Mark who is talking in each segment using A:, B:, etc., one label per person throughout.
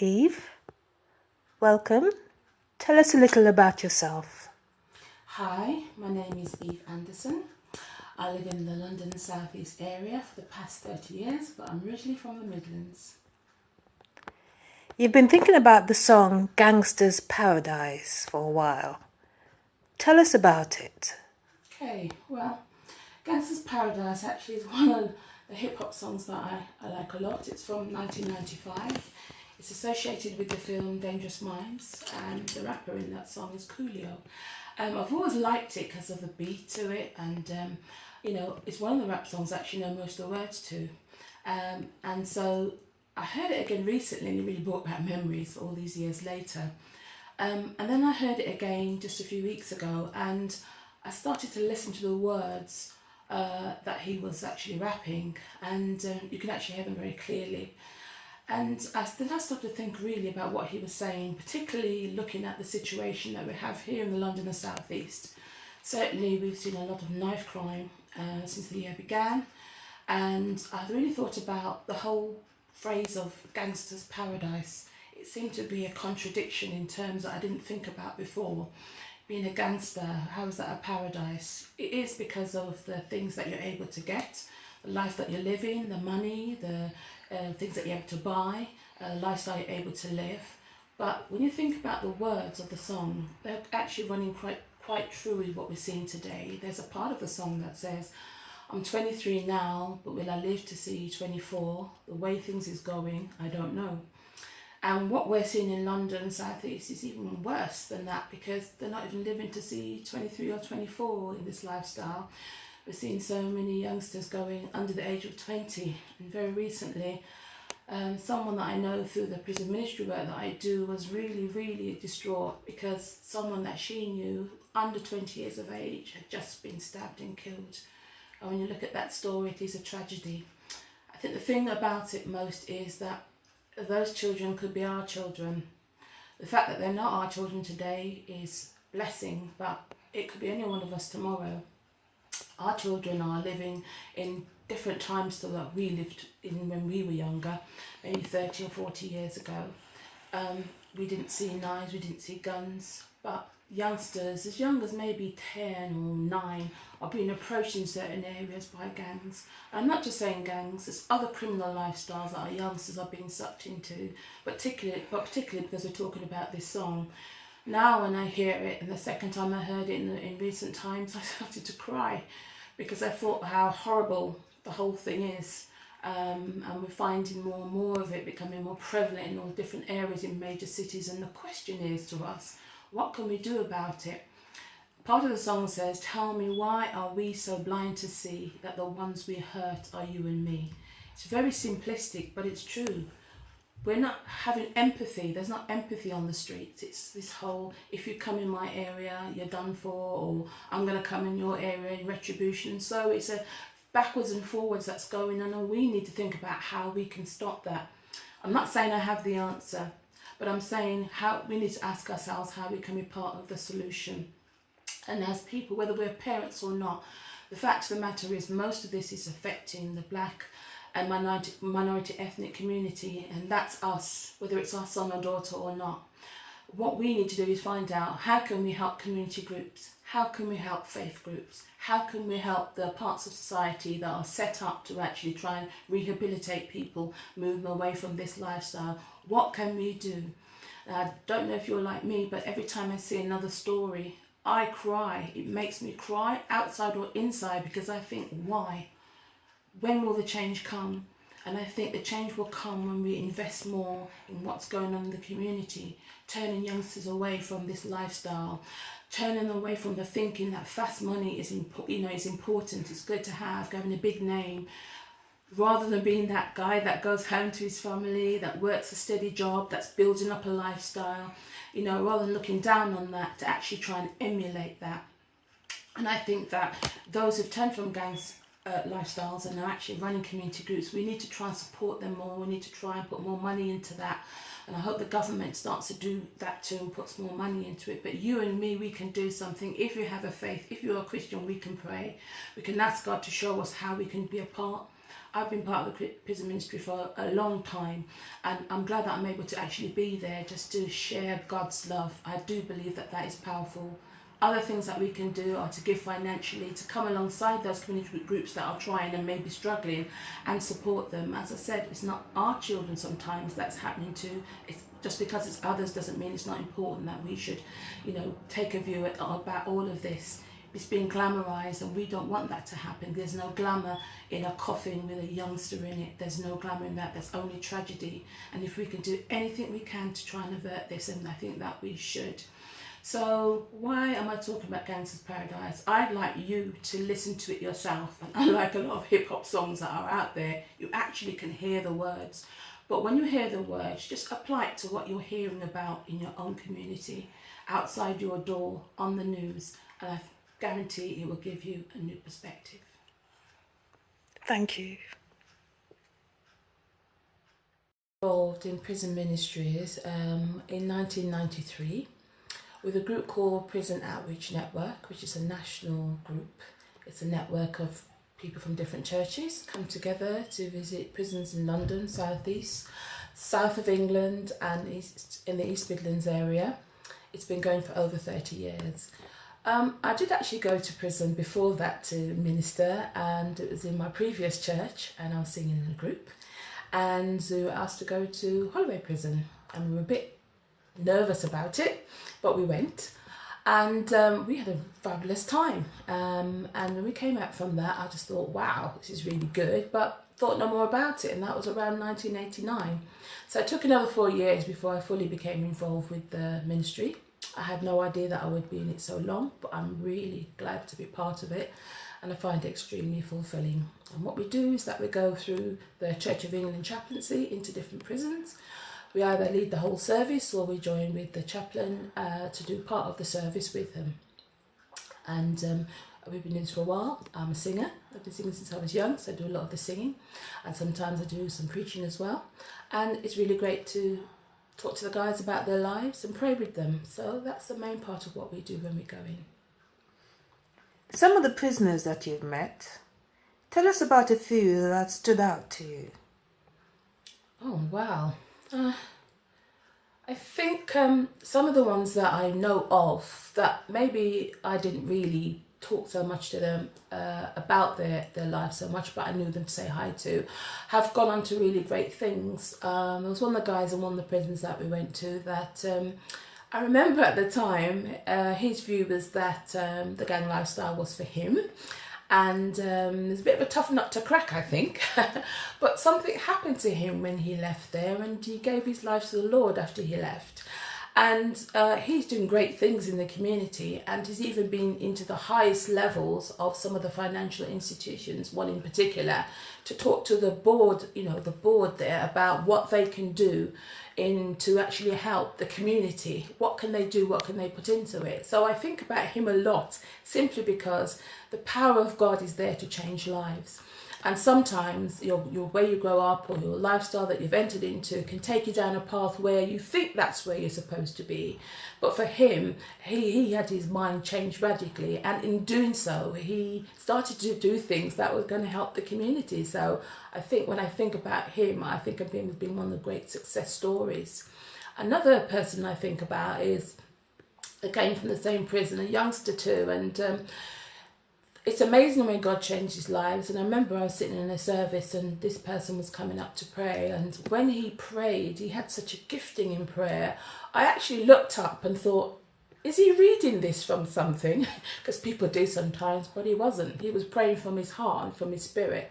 A: Eve. Welcome. Tell us a little about yourself.
B: Hi, my name is Eve Anderson. I live in the London South East area for the past 30 years, but I'm originally from the Midlands.
A: You've been thinking about the song Gangster's Paradise for a while. Tell us about it.
B: Okay, well, Gangster's Paradise actually is one of the hip-hop songs that I like a lot. It's from 1995. It's associated with the film Dangerous Minds, and the rapper in that song is Coolio. I've always liked it because of the beat to it, and it's one of the rap songs I actually know most of the words to. And so I heard it again recently, and it really brought back memories all these years later. And then I heard it again just a few weeks ago, and I started to listen to the words that he was actually rapping, and you can actually hear them very clearly. And then I started to think really about what he was saying, particularly looking at the situation that we have here in the London and South East. Certainly we've seen a lot of knife crime since the year began, and I really thought about the whole phrase of Gangster's Paradise. It seemed to be a contradiction in terms that I didn't think about before. Being a gangster, how is that a paradise? It is because of the things that you're able to get, the life that you're living, the money, the things that you're able to buy, the lifestyle you're able to live. But when you think about the words of the song, they're actually running quite true with what we're seeing today. There's a part of the song that says, I'm 23 now, but will I live to see 24? The way things is going, I don't know. And what we're seeing in London, South East, is even worse than that, because they're not even living to see 23 or 24 in this lifestyle. We're seeing so many youngsters going under the age of 20. And very recently, someone that I know through the prison ministry work that I do was really, really distraught because someone that she knew under 20 years of age had just been stabbed and killed. And when you look at that story, it is a tragedy. I think the thing about it most is that those children could be our children. The fact that they're not our children today is a blessing, but it could be any one of us tomorrow. Our children are living in different times to what we lived in when we were younger, maybe 30 or 40 years ago. We didn't see knives, we didn't see guns, but youngsters as young as maybe 10 or 9 are being approached in certain areas by gangs. I'm not just saying gangs, there's other criminal lifestyles that our youngsters are being sucked into, particularly because we're talking about this song. Now when I hear it, and the second time I heard it in recent times, I started to cry because I thought how horrible the whole thing is. And we're finding more and more of it becoming more prevalent in all different areas in major cities. And the question is to us, what can we do about it? Part of the song says, tell me, why are we so blind to see that the ones we hurt are you and me? It's very simplistic, but it's true. We're not having empathy. There's not empathy on the streets. It's this whole, if you come in my area, you're done for, or I'm going to come in your area, retribution. So it's a backwards and forwards that's going on, and we need to think about how we can stop that. I'm not saying I have the answer, but I'm saying how we need to ask ourselves how we can be part of the solution. And as people, whether we're parents or not, the fact of the matter is most of this is affecting the black and minority ethnic community, and that's us, whether it's our son or daughter or not. What we need to do is find out, how can we help community groups? How can we help faith groups? How can we help the parts of society that are set up to actually try and rehabilitate people, move them away from this lifestyle? What can we do? Now, I don't know if you're like me, but every time I see another story, I cry. It makes me cry, outside or inside, because I think, why? When will the change come? And I think the change will come when we invest more in what's going on in the community, turning youngsters away from this lifestyle, turning them away from the thinking that fast money is important, it's good to have, having a big name, rather than being that guy that goes home to his family, that works a steady job, that's building up a lifestyle, rather than looking down on that, to actually try and emulate that. And I think that those who've turned from gangs lifestyles and are actually running community groups, we need to try and support them more. We need to try and put more money into that, and I hope the government starts to do that too and puts more money into it. But you and me, we can do something. If you have a faith, if you're a Christian, we can pray, we can ask God to show us how we can be a part. I've been part of the prison ministry for a long time, and I'm glad that I'm able to actually be there just to share God's love. I do believe that that is powerful. Other things that we can do are to give financially, to come alongside those community groups that are trying and maybe struggling, and support them. As I said, it's not our children sometimes that's happening to. It's just because it's others doesn't mean it's not important that we should, take a view about all of this. It's being glamorized, and we don't want that to happen. There's no glamour in a coffin with a youngster in it. There's no glamour in that. There's only tragedy. And if we can do anything we can to try and avert this, and I think that we should. So why am I talking about Gangster's Paradise? I'd like you to listen to it yourself. And unlike a lot of hip hop songs that are out there, you actually can hear the words. But when you hear the words, just apply it to what you're hearing about in your own community, outside your door, on the news, and I guarantee it will give you a new perspective.
A: Thank you.
B: Involved in prison ministries in 1993 with a group called Prison Outreach Network, which is a national group. It's a network of people from different churches come together to visit prisons in London, South East, south of England, and in the East Midlands area. It's been going for over 30 years. I did actually go to prison before that to minister, and it was in my previous church, and I was singing in a group, and we were asked to go to Holloway Prison, and we were a bit nervous about it, but we went, and we had a fabulous time, and when we came out from that, I just thought, wow, this is really good, but thought no more about it, and that was around 1989. So it took another 4 years before I fully became involved with the ministry. I had no idea that I would be in it so long, but I'm really glad to be part of it, and I find it extremely fulfilling. And what we do is that we go through the Church of England chaplaincy into different prisons. We either lead the whole service or we join with the chaplain to do part of the service with them. And we've been doing this for a while. I'm a singer. I've been singing since I was young, so I do a lot of the singing, and sometimes I do some preaching as well. And it's really great to talk to the guys about their lives and pray with them. So that's the main part of what we do when we go in.
A: Some of the prisoners that you've met, tell us about a few that stood out to you.
B: Oh, wow. I think some of the ones that I know of that maybe I didn't really talk so much to them about their life so much, but I knew them to say hi to, have gone on to really great things. There was one of the guys in one of the prisons that we went to that I remember at the time his view was that the gang lifestyle was for him, and it's a bit of a tough nut to crack, I think. But something happened to him when he left there, and he gave his life to the Lord after he left. And he's doing great things in the community, and he's even been into the highest levels of some of the financial institutions, one in particular, to talk to the board, the board there about what they can do to actually help the community. What can they do? What can they put into it? So I think about him a lot, simply because the power of God is there to change lives. And sometimes your way you grow up or your lifestyle that you've entered into can take you down a path where you think that's where you're supposed to be. But for him, he had his mind changed radically. And in doing so, he started to do things that were going to help the community. So I think when I think about him, I think of him as being one of the great success stories. Another person I think about is, again, from the same prison, a youngster too. And it's amazing when God changes lives. And I remember I was sitting in a service and this person was coming up to pray. And when he prayed, he had such a gifting in prayer. I actually looked up and thought, is he reading this from something? Because people do sometimes, but he wasn't. He was praying from his heart and from his spirit.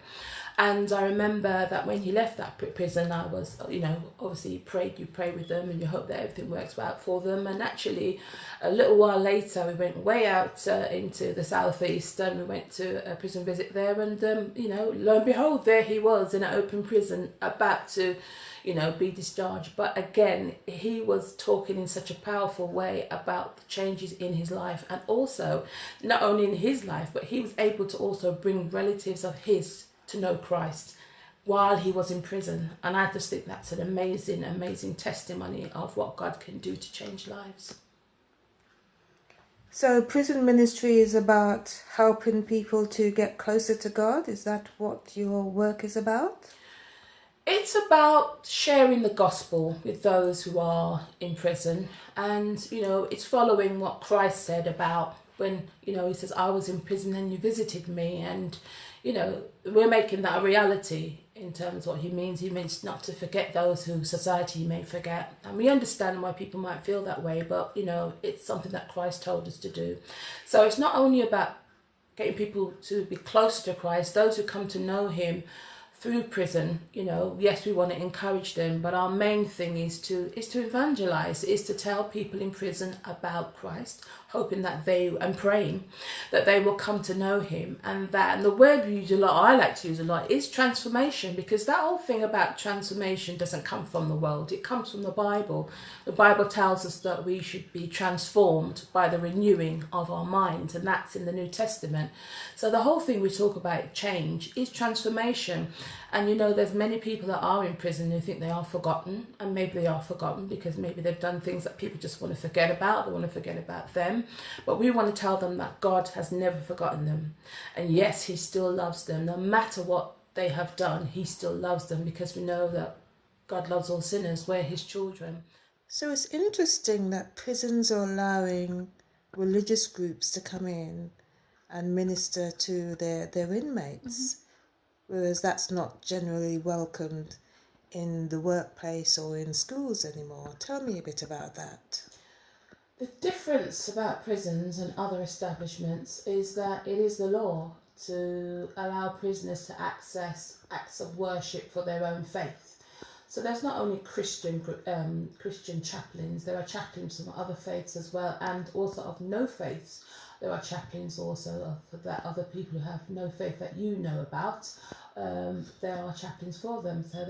B: And I remember that when he left that prison, I was, obviously you pray with them and you hope that everything works out for them. And actually, a little while later, we went way out into the southeast and we went to a prison visit there. And, lo and behold, there he was in an open prison about to, be discharged. But again, he was talking in such a powerful way about the changes in his life. And also, not only in his life, but he was able to also bring relatives of his to know Christ while he was in prison. And I just think that's an amazing, amazing testimony of what God can do to change lives.
A: So prison ministry is about helping people to get closer to God? Is that what your work is about?
B: It's about sharing the gospel with those who are in prison. And, it's following what Christ said about when, he says, I was in prison and you visited me. And, we're making that a reality in terms of what he means. He means not to forget those who society may forget. And we understand why people might feel that way, but, it's something that Christ told us to do. So it's not only about getting people to be closer to Christ, those who come to know him through prison, yes, we want to encourage them, but our main thing is to evangelize, is to tell people in prison about Christ, hoping that and praying that they will come to know him. And the word we use a lot, I like to use a lot, is transformation, because that whole thing about transformation doesn't come from the world, it comes from the Bible. The Bible tells us that we should be transformed by the renewing of our minds, and that's in the New Testament. So the whole thing we talk about change is transformation. And there's many people that are in prison who think they are forgotten, and maybe they are forgotten because maybe they've done things that people just want to forget about. They want to forget about them. But we want to tell them that God has never forgotten them. And yes, he still loves them. No matter what they have done, he still loves them, because we know that God loves all sinners. We're his children.
A: So it's interesting that prisons are allowing religious groups to come in and minister to their inmates. Whereas that's not generally welcomed in the workplace or in schools anymore. Tell me a bit about that.
B: The difference about prisons and other establishments is that it is the law to allow prisoners to access acts of worship for their own faith. So there's not only Christian chaplains, there are chaplains from other faiths as well, and also of no faiths. There are chaplains also of that other people who have no faith that you know about. There are chaplains for them. So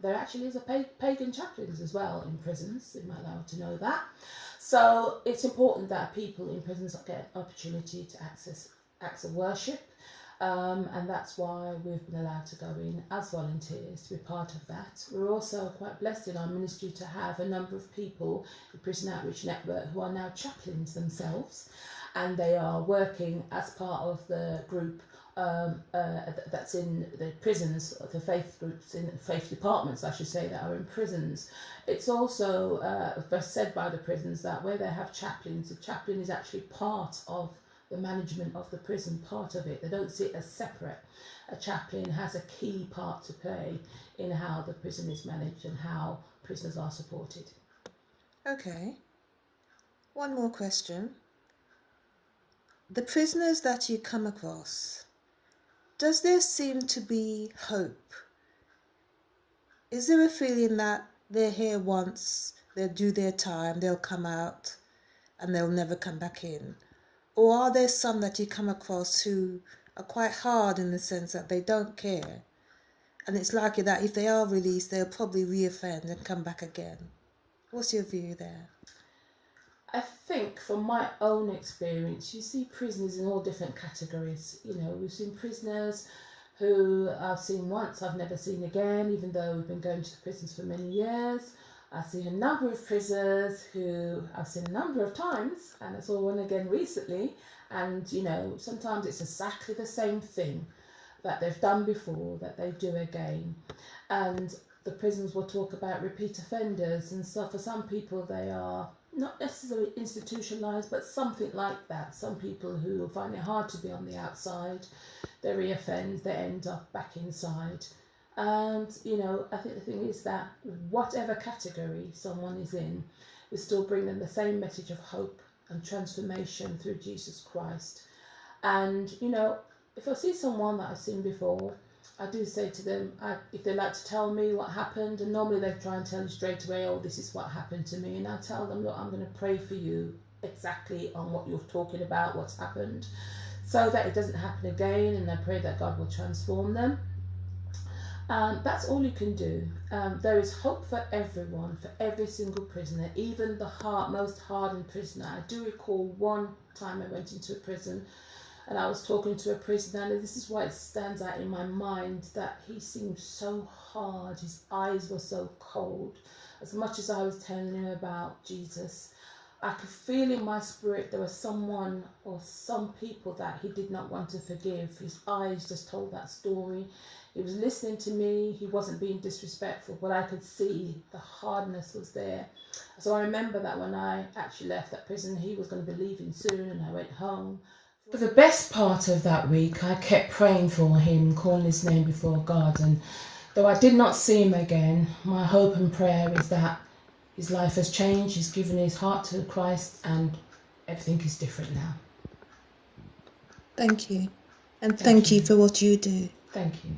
B: there actually is a pagan chaplains as well in prisons. You might allow to know that. So it's important that people in prisons get an opportunity to access acts of worship. And that's why we've been allowed to go in as volunteers to be part of that. We're also quite blessed in our ministry to have a number of people in Prison Outreach Network who are now chaplains themselves, and they are working as part of the group that's in the prisons, the faith groups, in faith departments, I should say, that are in prisons. It's also said by the prisons that where they have chaplains, the chaplain is actually part of the management of the prison, part of it. They don't see it as separate. A chaplain has a key part to play in how the prison is managed and how prisoners are supported.
A: Okay. One more question. The prisoners that you come across, does there seem to be hope? Is there a feeling that they're here once, they'll do their time, they'll come out, and they'll never come back in? Or are there some that you come across who are quite hard in the sense that they don't care, and it's likely that if they are released, they'll probably reoffend and come back again? What's your view there?
B: I think from my own experience, you see prisoners in all different categories. We've seen prisoners who I've seen once, I've never seen again, even though we've been going to the prisons for many years. I've seen a number of prisoners who I've seen a number of times, and it's all one again recently. And, sometimes it's exactly the same thing that they've done before, that they do again. And the prisons will talk about repeat offenders, and so for some people they are not necessarily institutionalised, but something like that. Some people who find it hard to be on the outside, they reoffend, they end up back inside. And, I think the thing is that whatever category someone is in, we still bring them the same message of hope and transformation through Jesus Christ. And, if I see someone that I've seen before, I do say to them, if they like to tell me what happened, and normally they try and tell you straight away, oh, this is what happened to me. And I tell them, look, I'm going to pray for you exactly on what you're talking about, what's happened, so that it doesn't happen again. And I pray that God will transform them. That's all you can do. There is hope for everyone, for every single prisoner, even the most hardened prisoner. I do recall one time I went into a prison and I was talking to a prisoner, and this is why it stands out in my mind, that he seemed so hard, his eyes were so cold. As much as I was telling him about Jesus, I could feel in my spirit there was someone or some people that he did not want to forgive. His eyes just told that story. He was listening to me. He wasn't being disrespectful, but I could see the hardness was there. So I remember that when I actually left that prison, he was going to be leaving soon, and I went home. For the best part of that week, I kept praying for him, calling his name before God. And though I did not see him again, my hope and prayer is that his life has changed. He's given his heart to Christ, and everything is different now.
A: Thank you. And thank you for what you do.
B: Thank you.